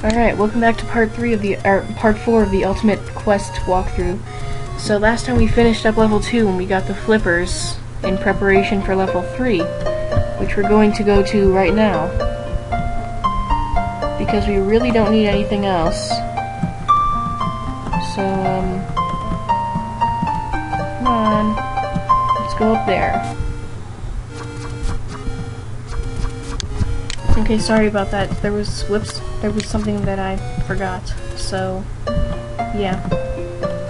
Alright, welcome back to part 4 of the Ultimate Quest walkthrough. So last time we finished up level 2 and we got the flippers in preparation for level 3, which we're going to go to right now. Because we really don't need anything else. So, come on. Let's go up there. Okay, sorry about that. There was something that I forgot. So, yeah.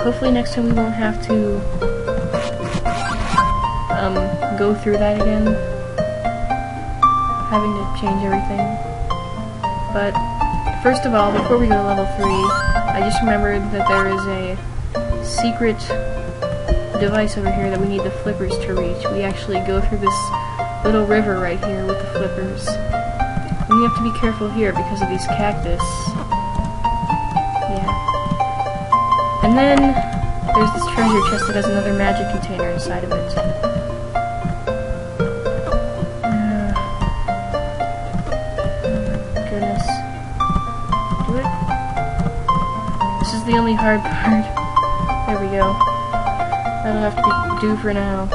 Hopefully next time we won't have to go through that again. Having to change everything. But first of all, before we go to level 3, I just remembered that there is a secret device over here that we need the flippers to reach. We actually go through this little river right here with the flippers. And we have to be careful here because of these cactus. Yeah. And then there's this treasure chest that has another magic container inside of it. Goodness. Do it? This is the only hard part. There we go. That'll have to do for now.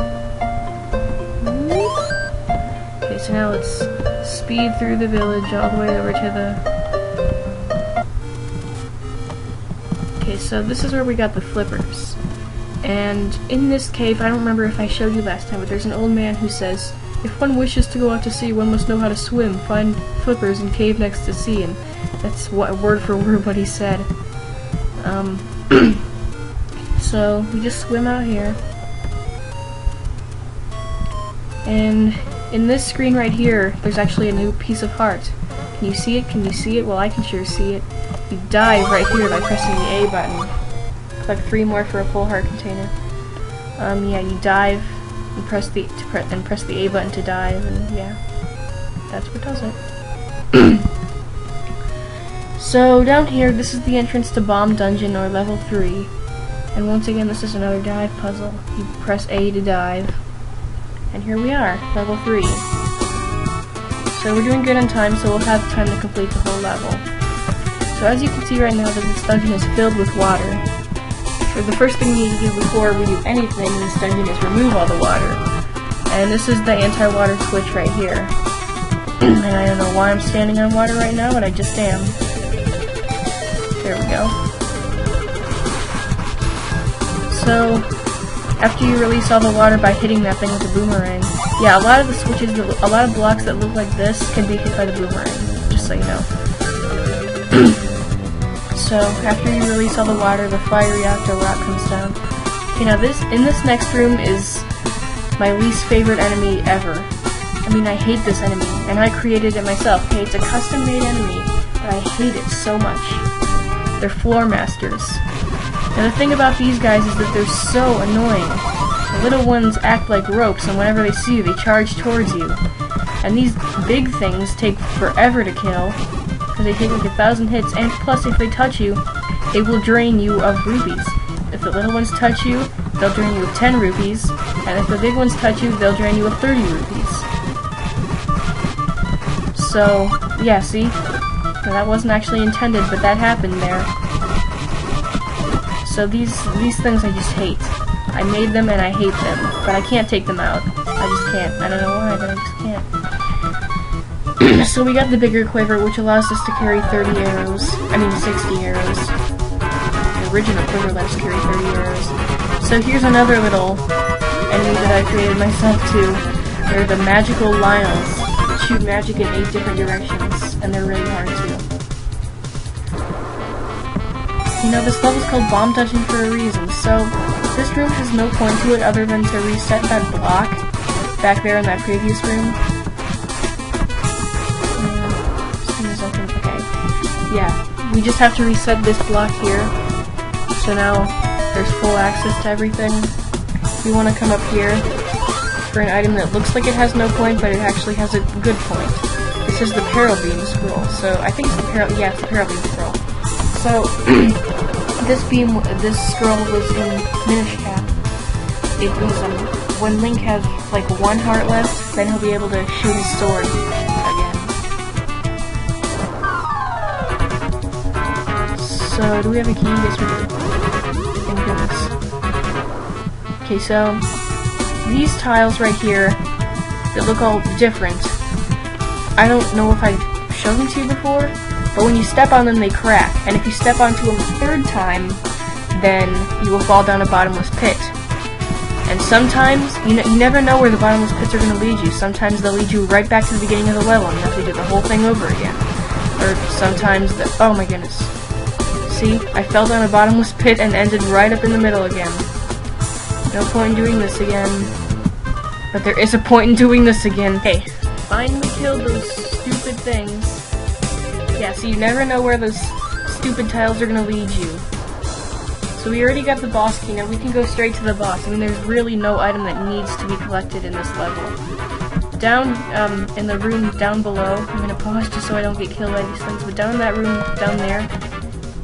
Okay, so now let's speed through the village all the way over to the... Okay, so this is where we got the flippers. And in this cave, I don't remember if I showed you last time, but there's an old man who says, if one wishes to go out to sea, one must know how to swim. Find flippers in cave next to sea. And that's what, word for word what he said. So we just swim out here. And in this screen right here, there's actually a new piece of heart. Can you see it? Can you see it? Well, I can sure see it. You dive right here by pressing the A button. Collect 3 more for a full heart container. Yeah, you dive and press the A button to dive, and yeah, that's what does it. So down here, this is the entrance to Bomb Dungeon or level 3. And once again, this is another dive puzzle. You press A to dive. And here we are, level 3. So we're doing good on time, so we'll have time to complete the whole level. So as you can see right now, this dungeon is filled with water. So the first thing we need to do before we do anything in this dungeon is remove all the water. And this is the anti-water switch right here. And I don't know why I'm standing on water right now, but I just am. There we go. So after you release all the water by hitting that thing with a boomerang. Yeah, a lot of the switches, a lot of blocks that look like this can be hit by the boomerang, just so you know. So, after you release all the water, the fire reactor rock comes down. Okay, now in this next room is my least favorite enemy ever. I mean, I hate this enemy, and I created it myself. Okay, it's a custom-made enemy, but I hate it so much. They're floor masters. Now the thing about these guys is that they're so annoying. The little ones act like ropes, and whenever they see you, they charge towards you. And these big things take forever to kill, because they take like 1,000 hits, and plus if they touch you, they will drain you of rupees. If the little ones touch you, they'll drain you of 10 rupees, and if the big ones touch you, they'll drain you of 30 rupees. So, yeah, see? Now, that wasn't actually intended, but that happened there. So these things I just hate. I made them and I hate them, but I can't take them out. I just can't. I don't know why, but I just can't. So we got the bigger quiver, which allows us to carry 30 arrows. I mean 60 arrows. The original quiver lets us carry 30 arrows. So here's another little enemy that I created myself too. They're the magical Lyles. Shoot magic in 8 different directions, and they're really hard too. You know, this level's called Bomb Dungeon for a reason, so this room has no point to it other than to reset that block back there in that previous room. Okay. Yeah, we just have to reset this block here, so now there's full access to everything. We want to come up here for an item that looks like it has no point, but it actually has a good point. This is the Peril Beam Scroll, so I think it's the Peril Beam Scroll. So, this scroll was in Minish Cap. It was, when Link has, like, 1 heart left, then he'll be able to shoot his sword again. So, do we have a key? Yes, we do. Thank goodness. Okay, so these tiles right here that look all different, I don't know if I've shown them to you before, but when you step on them, they crack. And if you step onto them a third time, then you will fall down a bottomless pit. And sometimes, you never know where the bottomless pits are going to lead you. Sometimes they'll lead you right back to the beginning of the level, and you have to do the whole thing over again. Or sometimes, oh my goodness. See, I fell down a bottomless pit and ended right up in the middle again. No point in doing this again. But there is a point in doing this again. Hey, finally killed those stupid things. Yeah, so you never know where those stupid tiles are going to lead you. So we already got the boss key, now we can go straight to the boss. I mean, there's really no item that needs to be collected in this level. Down in the room down below, I'm going to pause just so I don't get killed by these things, but down in that room down there,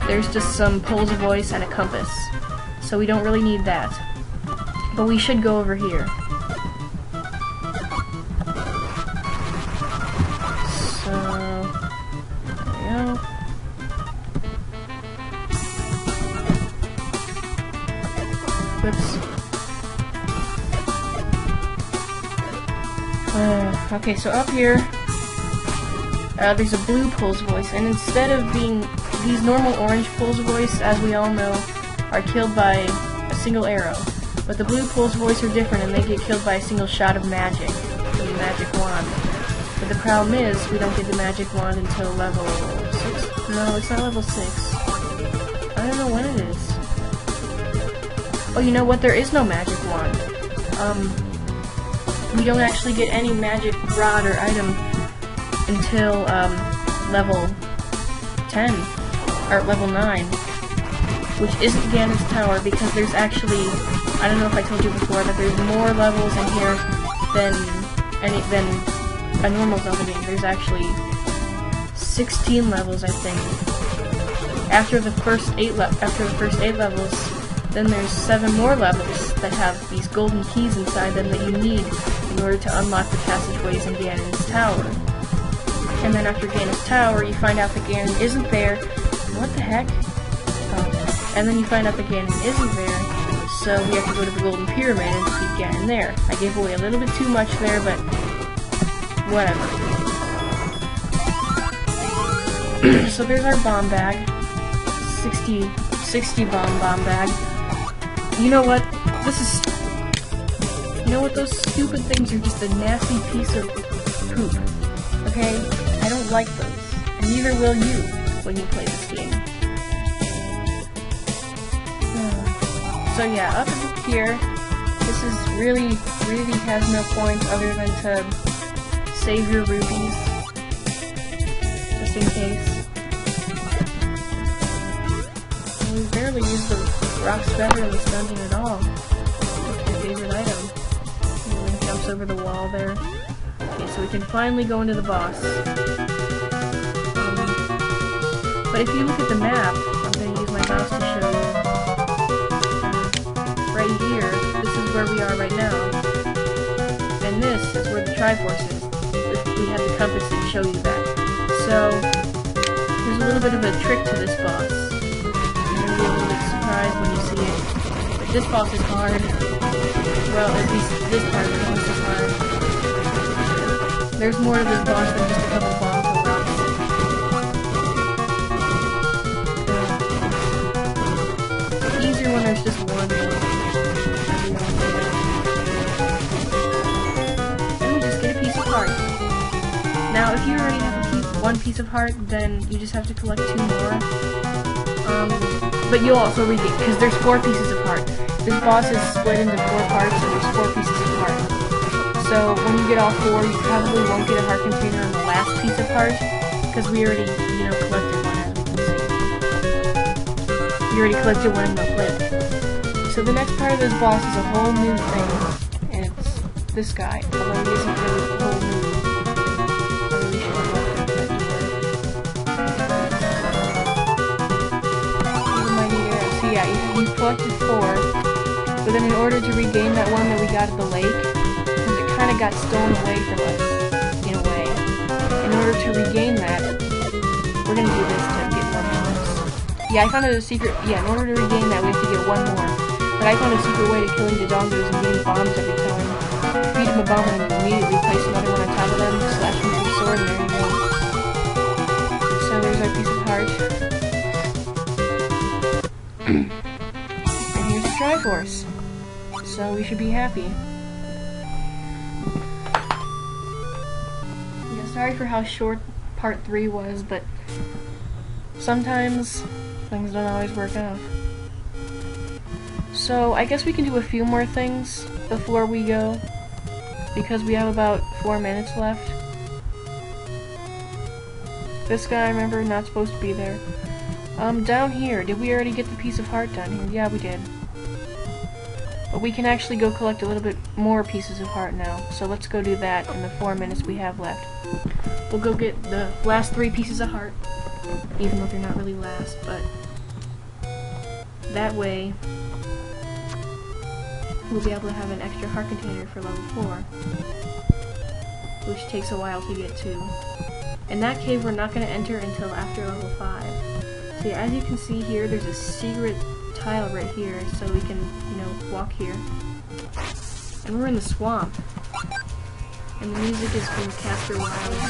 there's just some poles of voice and a compass. So we don't really need that. But we should go over here. Whoops. Okay, so up here, there's a blue pulse voice, and instead of being these normal orange pulse voice, as we all know, are killed by a single arrow. But the blue pulse voice are different, and they get killed by a single shot of magic, the magic wand. But the problem is, we don't get the magic wand until level 6. No, it's not level 6. I don't know when it is. Oh, you know what? There is no magic wand. We don't actually get any magic rod or item until level 10 or level 9, which isn't Ganon's Tower, because there's actually, I don't know if I told you before, but there's more levels in here than a normal Zelda game. There's actually 16 levels, I think. After the first 8 levels. Then there's 7 more levels that have these golden keys inside them that you need in order to unlock the passageways in Ganon's Tower. And then after Ganon's Tower, you find out that Ganon isn't there. What the heck? Oh. And then you find out that Ganon isn't there, so we have to go to the Golden Pyramid and defeat Ganon there. I gave away a little bit too much there, but whatever. So there's our bomb bag. 60 bomb bag. You know what? You know what? Those stupid things are just a nasty piece of poop. Okay? I don't like those. And neither will you when you play this game. So yeah, up here, this is really has no point other than to save your rupees. Just in case. We barely use the Rock's Feather in this dungeon at all. It's my favorite item. And it jumps over the wall there. Okay, so we can finally go into the boss. But if you look at the map, I'm going to use my mouse to show you. Right here, this is where we are right now. And this is where the Triforce is. We have the compass to show you that. So, there's a little bit of a trick to this boss. Be a little bit surprised when you see it. But this boss is hard. Well, at least this part of the boss is hard. There's more to this boss than just a couple bombs or rocks. It's easier when there's just one. And we just get a piece of heart. Now, if you already have one piece of heart, then you just have to collect 2 more. But you'll also regain, because there's 4 pieces of heart. This boss is split into 4 parts, and there's 4 pieces of heart. So when you get all 4, you probably won't get a heart container on the last piece of heart, because we already, collected one, as we can see. We already collected one in the clip. So the next part of this boss is a whole new thing, and it's this guy, although he isn't really whole new. Yeah, you collected 4, but then in order to regain that one that we got at the lake, because it kind of got stolen away from us, in a way, in order to regain that, we're going to do this to get more bonus. Yeah, I found a secret. Yeah, in order to regain that, we have to get one more. But I found a secret way to killing the dongos and getting bombs every time. Feed him a bomb and then immediately place another one on top of them, slash him with a sword, and there you go. So there's our piece of heart. And here's the Triforce. So we should be happy. Yeah, sorry for how short part 3 was, but sometimes things don't always work out. So I guess we can do a few more things before we go, because we have about 4 minutes left. This guy, remember, not supposed to be there. Down here, did we already get the piece of heart down here? Yeah, we did. But we can actually go collect a little bit more pieces of heart now, so let's go do that in the 4 minutes we have left. We'll go get the last 3 pieces of heart, even though they're not really last, but that way we'll be able to have an extra heart container for level 4, which takes a while to get to. In that cave we're not going to enter until after level 5. So yeah, as you can see here, there's a secret tile right here, so we can, you know, walk here. And we're in the swamp. And the music is from Casper Wild, and I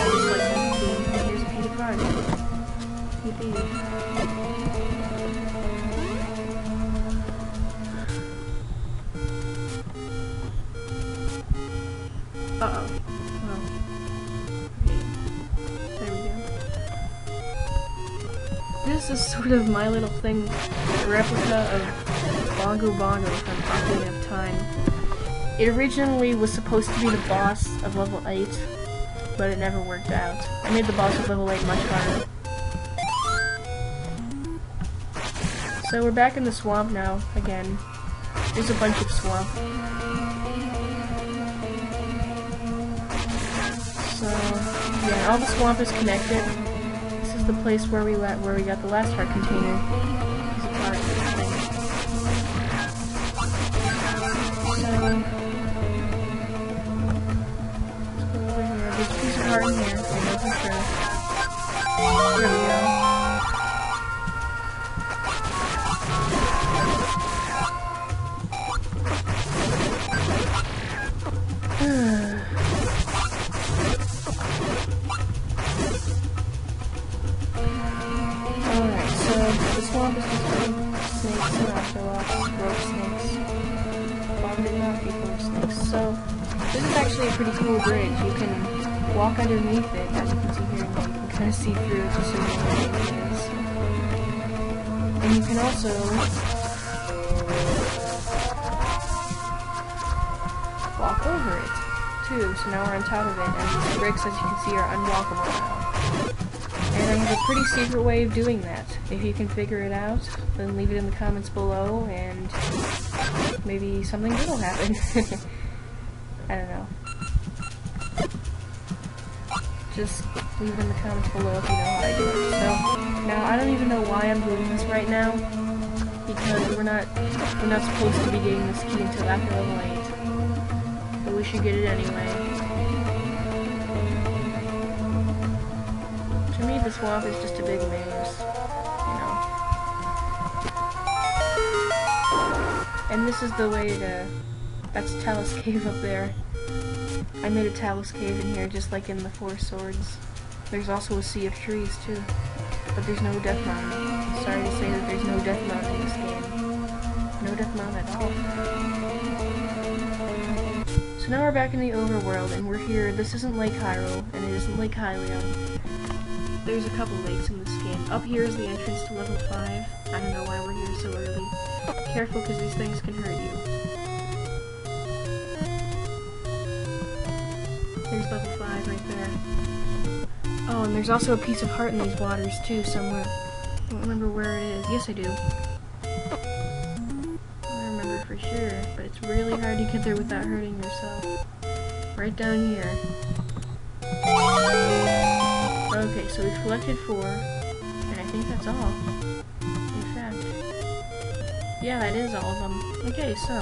just like that theme. Here's a piece of heart. Yippee. Uh-oh. Well. There we go. This is sort of my little thing, a replica of Bongo Bongo from Ocarina of Time. It originally was supposed to be the boss of level 8, but it never worked out. I made the boss of level 8 much harder. So we're back in the swamp now, again. There's a bunch of swamp. So, yeah, all the swamp is connected. This is the place where we got the last heart container. Piece of heart thing. So, let's go over here. There's a piece of heart in here. I know for sure. There we go. Alright, so the swamp is just snakes and ocelots, rope snakes, bonded not before snakes. So this is actually a pretty cool bridge. You can walk underneath it, as you can see here, and you can kind of see through it to see what it is. And you can also walk over it too. So now we're on top of it, and these bricks, as you can see, are unwalkable now. And I have a pretty secret way of doing that. If you can figure it out, then leave it in the comments below, and maybe something good will happen. I don't know. Just leave it in the comments below if you know how I do it. So, now I don't even know why I'm doing this right now, because we're not supposed to be getting this key until after level 8. But we should get it anyway. To me, the swamp is just a big maze, you know. And this is the way to... That's Talus Cave up there. I made a Talus Cave in here, just like in the Four Swords. There's also a sea of trees, too. But there's no Death Mountain. I'm sorry to say that there's no Death Mountain in this game. No Death Mountain at all. So now we're back in the overworld, and we're here. This isn't Lake Hyrule, and it isn't Lake Hylian. There's a couple lakes in this game. Up here is the entrance to level 5. I don't know why we're here so early. Careful, because these things can hurt you. There's level 5 right there. Oh, and there's also a piece of heart in these waters, too, somewhere. I don't remember where it is. Yes, I do. I remember for sure, but it's really hard to get there without hurting yourself. Right down here. Okay, so we've collected 4, and I think that's all. In fact, yeah, that is all of them. Okay, so